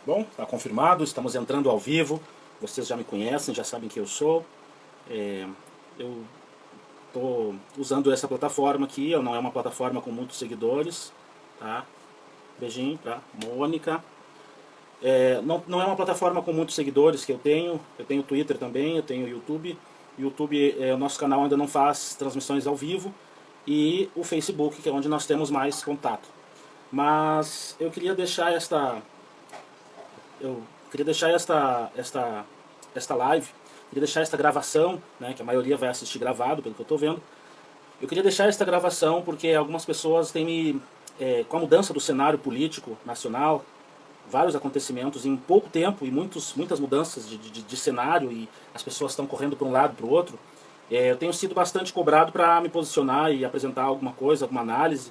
Bom, está confirmado, estamos entrando ao vivo. Vocês já me conhecem, já sabem quem eu sou. Eu estou usando essa plataforma aqui, não é uma plataforma com muitos seguidores, tá? Beijinho para Mônica. Não é uma plataforma com muitos seguidores que eu tenho Twitter também, eu tenho YouTube. YouTube, o nosso canal ainda não faz transmissões ao vivo, e o Facebook, que é onde nós temos mais contato. Mas eu queria deixar esta live, queria deixar esta gravação, né, que a maioria vai assistir gravado, pelo que eu estou vendo. Eu queria deixar esta gravação porque algumas pessoas têm com a mudança do cenário político nacional, vários acontecimentos em pouco tempo e muitas mudanças de cenário, e as pessoas estão correndo para um lado para o outro. Eu tenho sido bastante cobrado para me posicionar e apresentar alguma coisa, alguma análise,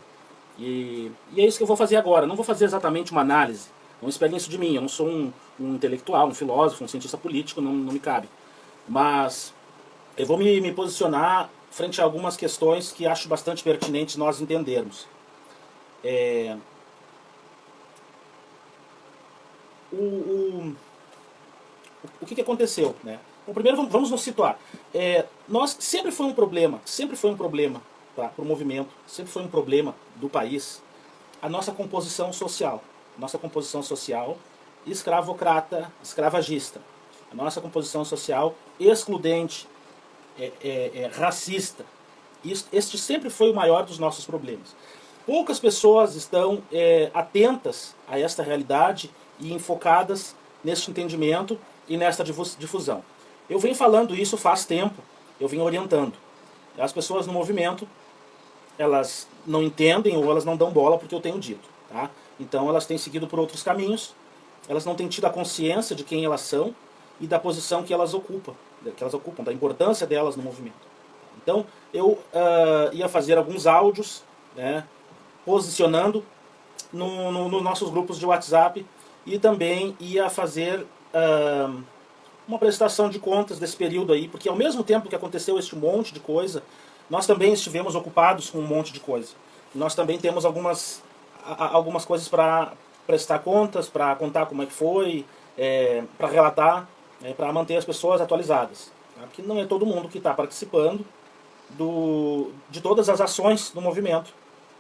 e é isso que eu vou fazer agora. Não vou fazer exatamente uma análise, não esperem isso de mim, eu não sou um intelectual, um filósofo, um cientista político, não me cabe. Mas eu vou me posicionar frente a algumas questões que acho bastante pertinentes nós entendermos. O que aconteceu, né? Bom, primeiro vamos nos situar. Nós sempre foi um problema para o movimento, sempre foi um problema do país a nossa composição social. Nossa composição social escravocrata, escravagista. A nossa composição social excludente, racista. Este sempre foi o maior dos nossos problemas. Poucas pessoas estão atentas a esta realidade e enfocadas neste entendimento e nesta difusão. Eu venho falando isso faz tempo, eu venho orientando. As pessoas no movimento, elas não entendem ou elas não dão bola porque eu tenho dito. Tá? Então elas têm seguido por outros caminhos, elas não têm tido a consciência de quem elas são e da posição que elas ocupam, da importância delas no movimento. Então eu ia fazer alguns áudios, né, posicionando nos nossos grupos de WhatsApp, e também ia fazer uma prestação de contas desse período aí, porque ao mesmo tempo que aconteceu este monte de coisa, nós também estivemos ocupados com um monte de coisa. Nós também temos algumas coisas para prestar contas, para contar como é que foi, para relatar, para manter as pessoas atualizadas. Tá? Porque não é todo mundo que está participando de todas as ações do movimento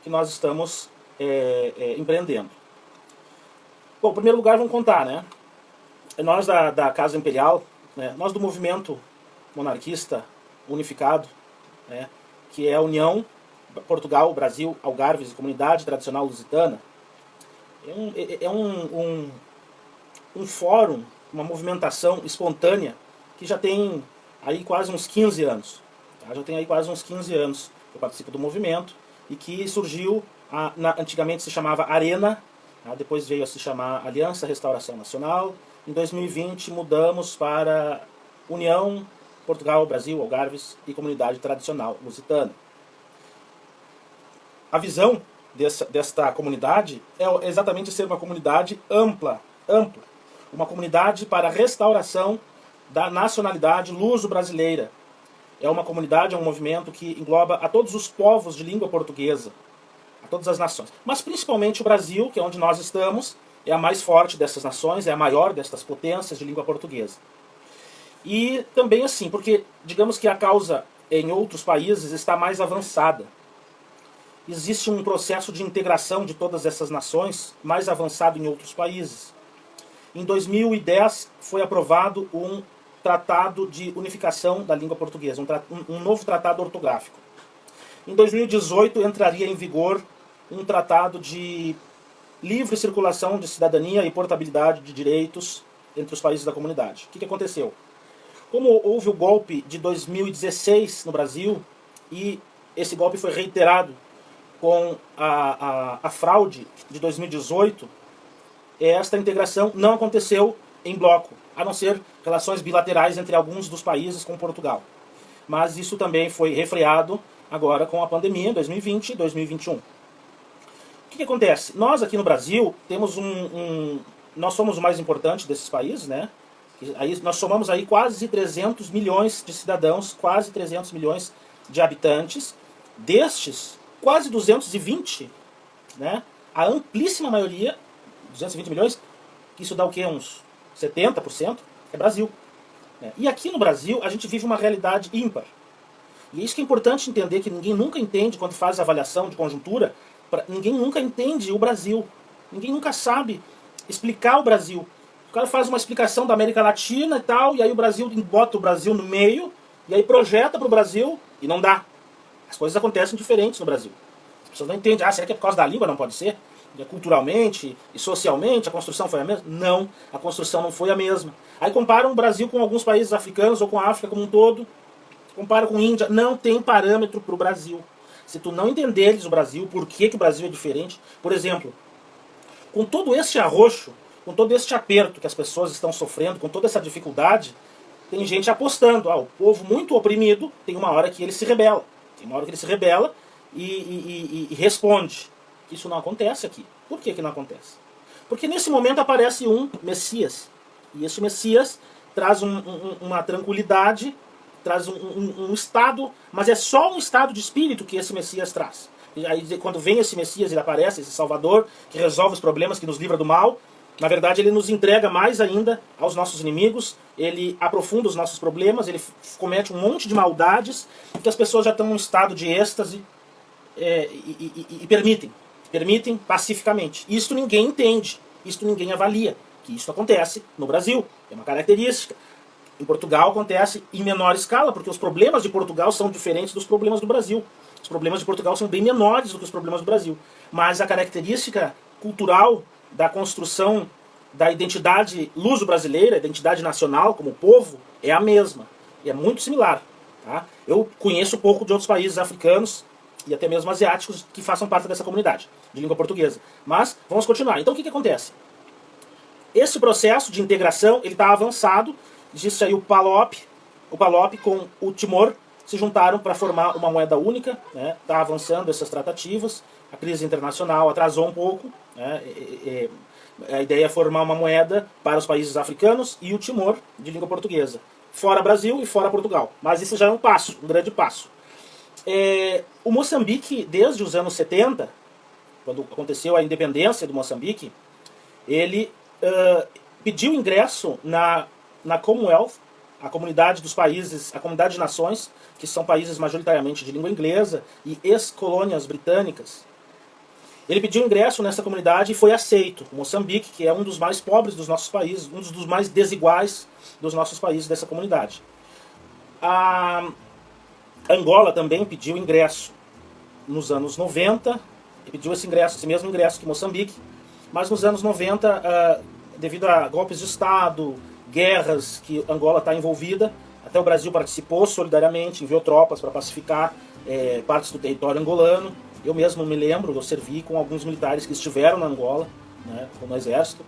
que nós estamos empreendendo. Bom, em primeiro lugar, vamos contar, né? Nós da Casa Imperial, né, nós do movimento monarquista unificado, né, que é a União Portugal, Brasil, Algarves e Comunidade Tradicional Lusitana, é um fórum, uma movimentação espontânea que já tem aí quase uns 15 anos. Tá? Já tem aí quase uns 15 anos que eu participo do movimento, e que surgiu, antigamente se chamava Arena, tá? Depois veio a se chamar Aliança Restauração Nacional. Em 2020 mudamos para União Portugal, Brasil, Algarves e Comunidade Tradicional Lusitana. A visão desta comunidade é exatamente ser uma comunidade ampla, uma comunidade para a restauração da nacionalidade luso-brasileira. É uma comunidade, é um movimento que engloba a todos os povos de língua portuguesa, a todas as nações. Mas principalmente o Brasil, que é onde nós estamos, é a mais forte dessas nações, é a maior destas potências de língua portuguesa. E também assim, porque digamos que a causa em outros países está mais avançada. Existe um processo de integração de todas essas nações mais avançado em outros países. Em 2010 foi aprovado um tratado de unificação da língua portuguesa, um novo tratado ortográfico. Em 2018 entraria em vigor um tratado de livre circulação de cidadania e portabilidade de direitos entre os países da comunidade. O que aconteceu? Como houve o golpe de 2016 no Brasil, e esse golpe foi reiterado com a fraude de 2018, esta integração não aconteceu em bloco, a não ser relações bilaterais entre alguns dos países com Portugal. Mas isso também foi refreado agora com a pandemia em 2020 e 2021. O que acontece? Nós aqui no Brasil temos nós somos o mais importante desses países, né? Aí nós somamos aí quase 300 milhões de cidadãos, quase 300 milhões de habitantes. Destes, quase 220, né? A amplíssima maioria, 220 milhões, que isso dá o quê? Uns 70%? É Brasil. E aqui no Brasil a gente vive uma realidade ímpar. E é isso que é importante entender, que ninguém nunca entende quando faz avaliação de conjuntura, ninguém nunca entende o Brasil. Ninguém nunca sabe explicar o Brasil. O cara faz uma explicação da América Latina e tal, e aí o Brasil bota o Brasil no meio, e aí projeta para o Brasil, e não dá. As coisas acontecem diferentes no Brasil. As pessoas não entendem, será que é por causa da língua? Não pode ser? Culturalmente e socialmente a construção foi a mesma? Não, a construção não foi a mesma. Aí comparam o Brasil com alguns países africanos ou com a África como um todo, compara com a Índia, não tem parâmetro para o Brasil. Se tu não entenderes o Brasil, por que o Brasil é diferente, por exemplo, com todo este arroxo, com todo este aperto que as pessoas estão sofrendo, com toda essa dificuldade, tem gente apostando, o povo muito oprimido, tem uma hora que ele se rebela. Tem uma hora que ele se rebela e responde. Isso não acontece aqui. Por que não acontece? Porque nesse momento aparece um Messias. E esse Messias traz uma tranquilidade, traz um estado, mas é só um estado de espírito que esse Messias traz. E aí, quando vem esse Messias, ele aparece, esse Salvador, que resolve os problemas, que nos livra do mal. Na verdade, ele nos entrega mais ainda aos nossos inimigos, ele aprofunda os nossos problemas, ele comete um monte de maldades, que as pessoas já estão num estado de êxtase e permitem pacificamente. Isto ninguém entende, isto ninguém avalia, que isso acontece no Brasil, é uma característica. Em Portugal acontece em menor escala, porque os problemas de Portugal são diferentes dos problemas do Brasil. Os problemas de Portugal são bem menores do que os problemas do Brasil. Mas a característica cultural da construção da identidade luso-brasileira, a identidade nacional como povo, é a mesma. E é muito similar. Tá? Eu conheço pouco de outros países africanos e até mesmo asiáticos que façam parte dessa comunidade de língua portuguesa. Mas vamos continuar. Então o que acontece? Esse processo de integração ele está avançado. Existe aí o PALOP com o Timor se juntaram para formar uma moeda única. Está avançando essas tratativas. A crise internacional atrasou um pouco. A ideia é formar uma moeda para os países africanos e o Timor de língua portuguesa. Fora Brasil e fora Portugal. Mas isso já é um passo, um grande passo. O Moçambique, desde os anos 70, quando aconteceu a independência do Moçambique, ele pediu ingresso na Commonwealth, a comunidade dos países, a comunidade de nações, que são países majoritariamente de língua inglesa e ex-colônias britânicas. Ele pediu ingresso nessa comunidade e foi aceito. O Moçambique, que é um dos mais pobres dos nossos países, um dos mais desiguais dos nossos países dessa comunidade. A Angola também pediu ingresso nos anos 90, e pediu esse mesmo ingresso que Moçambique, mas nos anos 90, devido a golpes de Estado, guerras que Angola está envolvida, até o Brasil participou solidariamente, enviou tropas para pacificar partes do território angolano. Eu mesmo me lembro, eu servi com alguns militares que estiveram na Angola, no exército.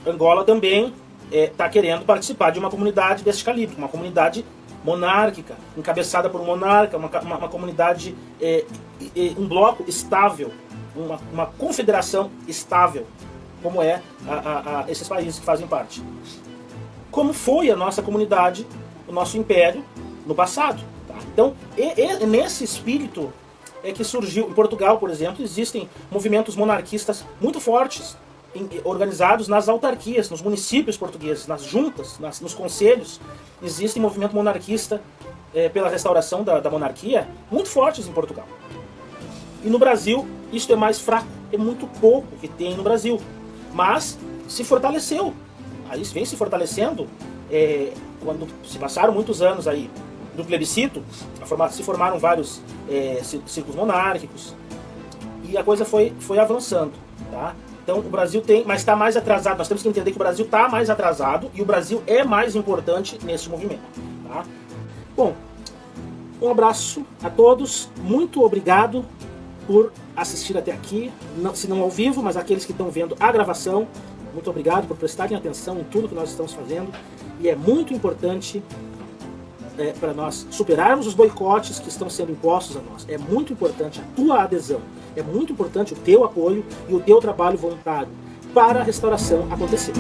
Angola também está querendo participar de uma comunidade desse calibre, uma comunidade monárquica, encabeçada por um monarca, uma comunidade, um bloco estável, uma confederação estável, como esses países que fazem parte. Como foi a nossa comunidade, o nosso império no passado. Tá? Então, nesse espírito que surgiu, em Portugal, por exemplo, existem movimentos monarquistas muito fortes, organizados nas autarquias, nos municípios portugueses, nas juntas, nos conselhos. Existe movimento monarquista pela restauração da monarquia, muito fortes em Portugal. E no Brasil, isso é mais fraco, é muito pouco que tem no Brasil. Mas se fortaleceu, aí vem se fortalecendo, quando se passaram muitos anos aí do plebiscito, se formaram vários círculos monárquicos, e a coisa foi avançando, tá? Então o Brasil mas está mais atrasado. Nós temos que entender que o Brasil está mais atrasado e o Brasil é mais importante nesse movimento. Tá? Bom, um abraço a todos. Muito obrigado por assistir até aqui. Se não ao vivo, mas aqueles que estão vendo a gravação. Muito obrigado por prestarem atenção em tudo que nós estamos fazendo. E é muito importante para nós superarmos os boicotes que estão sendo impostos a nós. É muito importante a tua adesão. É muito importante o teu apoio e o teu trabalho voluntário para a restauração acontecer.